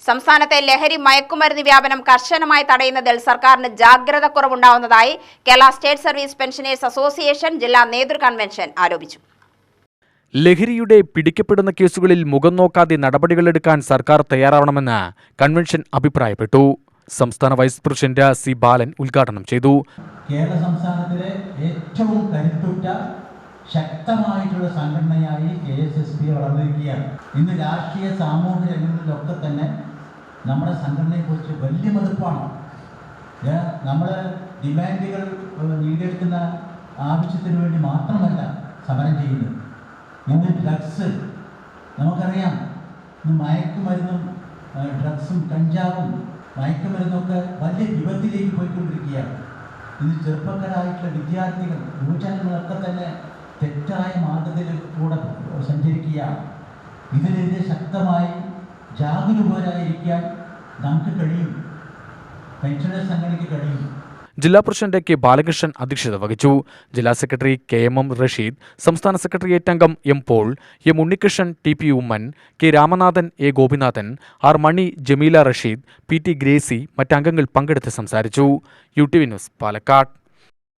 സംസ്ഥാനത്തെ ലഹരി മയക്കുമരുന്ന് വ്യാപനം കർശനമായി തടയുന്നതിൽ സർക്കാരിന് ജാഗ്രത കുറവുണ്ടാവുന്നതായി Kerala state service pensioners association ജില്ലാ നേതൃ കൺവെൻഷൻ ആരോപിച്ചു. ലഹരിയുടെ പിടിക്കപ്പെടുന്ന കേസുകളിൽ മുഖം നോക്കാതെ നടപടികളെടുക്കാൻ സർക്കാർ തയ്യാറാവണമെന്ന് കൺവെൻഷൻ അഭിപ്രായപ്പെട്ടു. സംസ്ഥാന വൈസ് പ്രസിഡന്റ് സി ബാലൻ ഉദ്ഘാടനം ചെയ്തു. കേരള സംസ്ഥാനത്തിലെ ഏറ്റവും കരുത്തുറ്റ ശക്തമായിട്ടുള്ള സംഘടനയായി KSSP വളർന്നിരിക്കുകയാണ്. ഇന്ന് രാഷ്ട്രീയ സാമൂഹിക രംഗങ്ങളിലൊക്കെ തന്നെ നമ്മുടെ സംഘടനയെക്കുറിച്ച് വലിയ മതിപ്പാണ്. നമ്മൾ ഡിമാൻഡുകൾ നേടിയെടുക്കുന്ന ആവശ്യത്തിന് വേണ്ടി മാത്രമല്ല സമരം ചെയ്യുന്നത്. ഇന്ന് ഡ്രഗ്സ് നമുക്കറിയാം, ഇന്ന് മയക്കുമരുന്നും ഡ്രഗ്സും കഞ്ചാവും മയക്കുമരുന്നൊക്കെ വലിയ വിപത്തിലേക്ക് പോയിക്കൊണ്ടിരിക്കുകയാണ്. ഇന്ന് ചെറുപ്പക്കാരായിട്ടുള്ള വിദ്യാർത്ഥികൾ യുവജനങ്ങളൊക്കെ തന്നെ തെറ്റായ മാർഗത്തിലേക്ക് കൂടെ സഞ്ചരിക്കുകയാണ്. ഇതിനെതിരെ ശക്തമായി ജാഗരൂകരായിരിക്കാൻ നമുക്ക് കഴിയും, പെൻഷനേഴ്സ് സംഘടനയ്ക്ക് കഴിയും. ജില്ലാ പ്രസിഡന്റ് കെ ബാലകൃഷ്ണൻ അധ്യക്ഷത വഹിച്ചു. ജില്ലാ സെക്രട്ടറി KM റഷീദ്, സംസ്ഥാന സെക്രട്ടേറിയറ്റ് അംഗം M Paul, M Unnikrishnan, TP Oommen, K Ramanathan, A Gopinathan, R Mani, Jameela Rasheed, PT Gracy മറ്റംഗങ്ങൾ പങ്കെടുത്ത് സംസാരിച്ചു. UTV news, Palakkad.